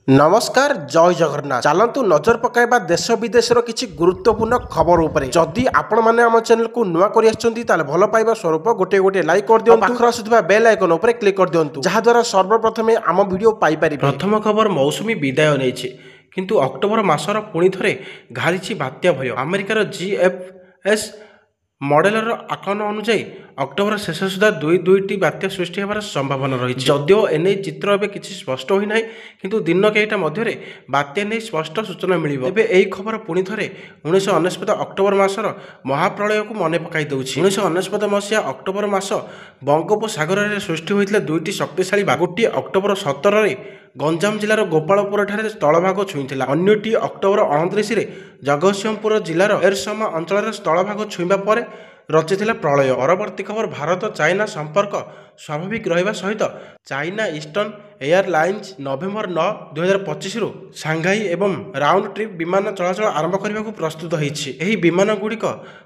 नमस्कार जय जगन्नाथ चलतु नजर पकाइबा देश विदेशर किसी गुरुत्वपूर्ण खबर उपरे जदि आपण माने आम चैनल को नुआ करि आछंती ताले भलो पाइबा स्वरूप गोटे गोटे लाइक कर दियंतु पाखर आसुथिबा बेल आइकन उपरे क्लिक कर दियंतु जहा द्वारा सर्वप्रथमे आम वीडियो पाई पारि। प्रथम खबर मौसुमी विदाय नेछि किंतु अक्टोबर मासर पुणी थरे घारिछि बात्या भय। अमेरिकार GFS मॉडेलर आकलन अनुसार अक्टोबर शेष सुधा दुईटी बात्या सृष्टि होवार संभावना रही। जदिओ एने चित्र एवं किसी स्पष्ट होना किंतु दिन कईटा मध्य बात्या नहीं स्पष्ट सूचना मिल। यही खबर पुणी थे 1999 अक्टोबर मासर महाप्रलय को मन पकई दूसरी। 1999 मसीहा अक्टोबर मास बंगोपसागर में सृष्टि होता दुईटी शक्तिशाली गोटे अक्टोबर 17 गंजाम जिलार गोपालपुर ठारे स्थलभाग छुईला। अन्यटी अक्टोबर 29 जगतसिंहपुर जिलार एरसमा अंचल स्थलभाग छुईबा पर रचिथिला प्रलय। परवर्ती खबर भारत चाइना संपर्क स्वाभाविक रहिबा सहित चाइना ईस्टर्न एयरलाइंस नवेम्बर 9, 2025 रु सांघाई एवं राउंड ट्रिप विमान चलाचल आरंभ करने को प्रस्तुत होइछि। एही विमान गुड़िक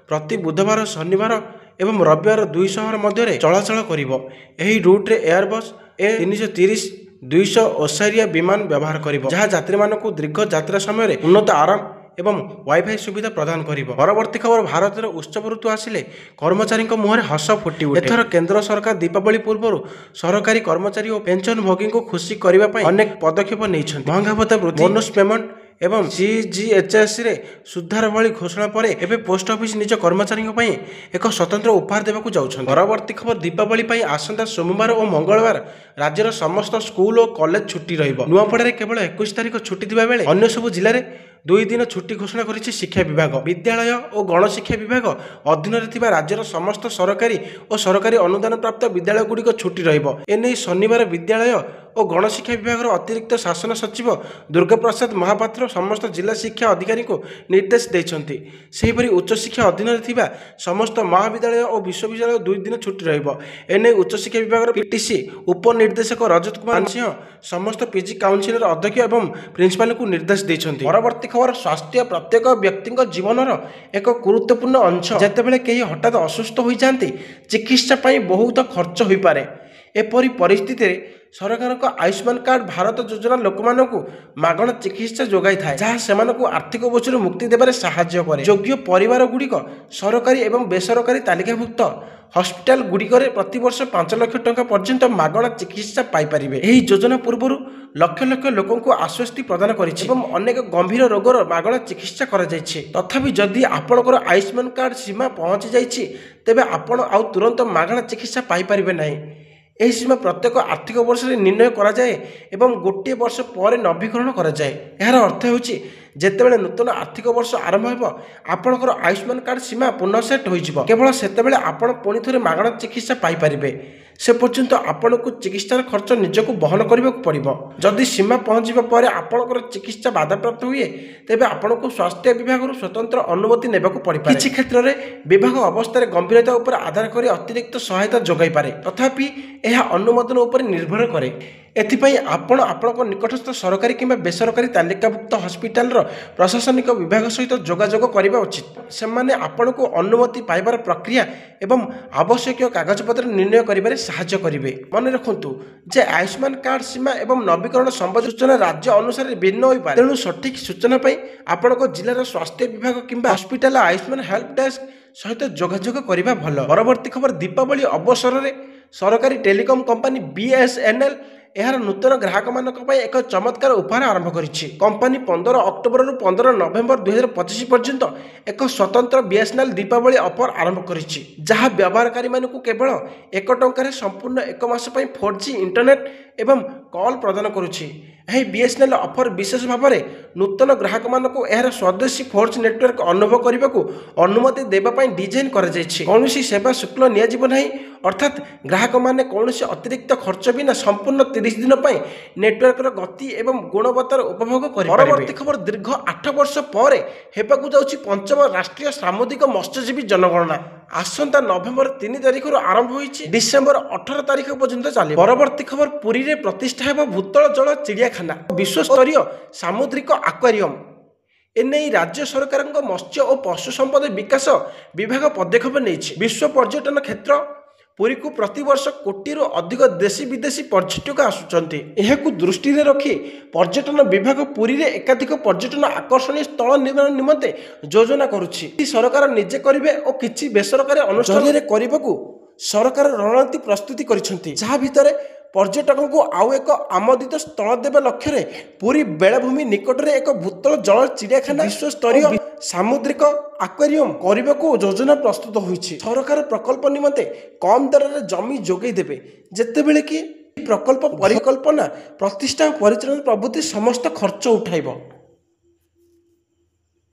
प्रति बुधवार शनिवार एवं रविवार 2 शहर मध्य चलाचल करिवो। एही रूट रे एयरबस A330 200 ओसारिया विमान व्यवहार करिवो जहाँ यात्री मानकु दीर्घ यात्रा समय उन्नत आराम एवं वाईफाई सुविधा प्रदान करिवो। परवर्ती खबर भारत उत्सव ऋतु आसिले कर्मचारी मुहर हस फुटी उठे। एथर केंद्र सरकार दीपावली पूर्व सरकारी कर्मचारी और पेंशन भोगी को खुशी करने अनेक पदक्षेप नहीं। महंगा भत्ता वृद्धि, बोनस पेमेंट एवं CGHS रे सुधार भली घोषणा पर एवं पोस्ट ऑफिस निज कर्मचारी एक स्वतंत्र उपहार देवाक जाउछन। परवर्ती खबर दीपावली पर आसंता सोमवार और मंगलवार राज्यर समस्त स्कूल और कॉलेज छुट्टी रहिबो। नुआपड़ारे केवल 21 तारिख छुट्टी थिबा बेले अन्य सब जिले में 2 दिन छुट्टी घोषणा करिछि शिक्षा विभाग। विद्यालय और गणशिक्षा विभाग अधीन रे राज्यर समस्त सरकारी और सरकारी अनुदान प्राप्त विद्यालय गुड़िक छुट्टी रहिबो। एने शनिवार विद्यालय और गणशिक्षा विभाग अतिरिक्त शासन सचिव दुर्गा प्रसाद महापात्र समस्त जिला शिक्षा अधिकारी को निर्देश देइछन्ति। सेहिपरि उच्च शिक्षा अधीन रे समस्त महाविद्यालय और विश्वविद्यालय 2 दिन छुट्टी रहिबो। एने उच्च शिक्षा विभाग PTC उपनिर्देशक रजत कुमार सिंह समस्त PG काउंसिलर अध्यक्ष एवं प्रिंसिपाल को निर्देश देइछन्ति। परवर्ती खबर स्वास्थ्य प्रत्येक व्यक्ति जीवनर एक गुरुत्वपूर्ण अंश। जेतेबेले केही हठात असुस्थ हो जाती चिकित्सा पाई बहुत खर्च हो पारे। एपरी परिस्थिति सरकार को आयुष्मान कार्ड भारत योजना लोक मानक मागण चिकित्सा जोगाई थाए जहाँ सेमानकु आर्थिक बोझर मुक्ति देबारे सहाय्य करे। योग्य परिवार गुड़िक सरकारी एवं बेसरकारी तालिकाभुक्त हॉस्पिटल गुड़िकर प्रतिवर्ष 5 लाख टंका पर्यंत मागणा चिकित्सा पाइपर। यह योजना पूर्व लक्ष लक्ष लोकों को आश्वस्ति प्रदान करिछि एवं अनेक गंभीर रोगर मागणा चिकित्सा करा जाइछि। तथापि जदि आपणकर आयुष्मान कार्ड सीमा पहुंची जाइछि तेबे आपण आउ तुरंत मागणा चिकित्सा पाइपर नाही। यह सीमा प्रत्येक आर्थिक वर्ष में निर्णय करा जाए एवं गोटे वर्ष पर नवीकरण करा जाए। यार अर्थ होछि जेतेबेले नूतन आर्थिक वर्ष आरंभ हो आपणकर आयुष्मान कार्ड सीमा पुनः सेट हो केवल सेतेबेले आपण पुणी थे मागणा चिकित्सा पाइपर। से पर्यंत आपन को चिकित्सार खर्च निजको बहन करने को पड़ो। जदि सीमा पहुँचवा पर आपणकर चिकित्सा बाधाप्राप्त हुए तेबे आपण को स्वास्थ्य विभाग स्वतंत्र अनुमति नेबा को पड़ पारे। किछि क्षेत्र में विभाग अवस्था गंभीरता उपर आधार कर अतिरिक्त सहायता जोगाई पारे। तथापि यह अनुमोदन उपर निर्भर करे। एथिपाई आपण आपणको निकटस्थ सरकारी किंबा बेसरकारी तालिकाभुक्त हॉस्पिटल प्रशासनिक विभाग सहित जोगाजोग करने उचित। से माने आपण को अनुमति पाइबार प्रक्रिया एवं आवश्यक कागजपत्र निर्णय करिबारे सहायता करिवे। मन रखंतु जे आयुष्मान कार्ड सीमा एवं नवीकरण संबंधी सूचना राज्य अनुसार भिन्न होई पारे। तेणु सठिक सूचना पाई आपणको जिल्लार स्वास्थ्य विभाग किंबा हॉस्पिटल आयुष्मान हेल्प डेस्क सहित जोगाजोग करिबा भलो। परवर्ती खबर दीपावली अवसर में सरकारी टेलीकॉम कंपनी BSNL यार नूतन ग्राहक मानक एक चमत्कार उपहार आरंभ करिछि। कंपनी 15 अक्टोबर रु 15 नवेम्बर 2025 पर्यंत एक स्वतंत्र BSNL दीपावली ऑफर आरंभ करिछि जहाँ व्यवहारकारी मानकु केवल 1 टंकार संपूर्ण 1 मास पई 4G इंटरनेट एवं कॉल प्रदान करुछि। यह BSNL ऑफर विशेष भाव में नूतन ग्राहक मानक यार स्वदेशी 4G नेटवर्क अनुभव करने को अनुमति देवाई डिजाइन कर कौन सेवा शुल्क नियाजिब नहीं। अर्थात ग्राहक माने कौन अतिरिक्त खर्च बिना संपूर्ण 30 दिन नेटवर्कर गति एवं गुणवत्तार उपभोग कर। परवर्ती खबर दीर्घ 8 वर्ष पर हेबाकु जाउछि 5म राष्ट्रीय सामुदायिक मत्स्यजीवी जनगणना। आसंता नवेम्बर 3 तारिख आरंभ होइछि डिसेम्बर 18 तारिख पर्यंत चले। परवर्ती खबर पुरी रे प्रतिष्ठा हेबो भूतल जल चिड़ियाखाना विश्व स्तरीय सामुद्रिक आक्वारियम। एने राज्य सरकार मत्स्य और पशु संपद विकास विभाग पदक्षेप नहीं। विश्व पर्यटन क्षेत्र ପୁରୀକୁ ପ୍ରତିବର୍ଷ କୋଟିରୁ ଅଧିକ ଦେଶୀ ବିଦେଶୀ ପର୍ଯ୍ୟଟକ ଆସୁଛନ୍ତି। ଏହାକୁ ଦୃଷ୍ଟିରେ ରଖି ପର୍ଯ୍ୟଟନ ବିଭାଗ ପୁରୀରେ ଏକାଧିକ ପର୍ଯ୍ୟଟନ ଆକର୍ଷଣୀୟ ସ୍ଥଳ ନିର୍ମାଣ ନିମନ୍ତେ ଯୋଜନା କରୁଛି। କିଛି ସରକାର ନିଜେ କରିବେ ଓ କିଛି ବେସରକାରୀ ଅନୁଷ୍ଠାନରେ କରିବାକୁ ସରକାର ରଣନୀତି ପ୍ରସ୍ତୁତି କରିଛନ୍ତି, ଯାହା ଭିତରେ ପର୍ଯ୍ୟଟକଙ୍କୁ ଆଉ ଏକ ଆମୋଦିତ ସ୍ଥଳ ଦେବା ଲକ୍ଷ୍ୟରେ ପୁରୀ ବେଳାଭୂମି ନିକଟରେ ଏକ ଭୂତଳ ଜଳ ଚିଡ଼ିଆଖାନା ବିଶ୍ୱସ୍ତରୀୟ ସାମୁଦ୍ରିକ ଆକ୍ୱାରିୟମ କରିବାକୁ ଯୋଜନା ପ୍ରସ୍ତୁତ ହୋଇଛି। ସରକାର ପ୍ରକଳ୍ପ ନିମନ୍ତେ କମ୍ ଦରରେ ଜମି ଯୋଗାଇ ଦେବେ, ଯେତେବେଳେ କି ପ୍ରକଳ୍ପ ପରିକଳ୍ପନା ପ୍ରତିଷ୍ଠା ଓ ପରିଚାଳନା ପ୍ରଭୃତି ସମସ୍ତ ଖର୍ଚ୍ଚ ଉଠାଇବ।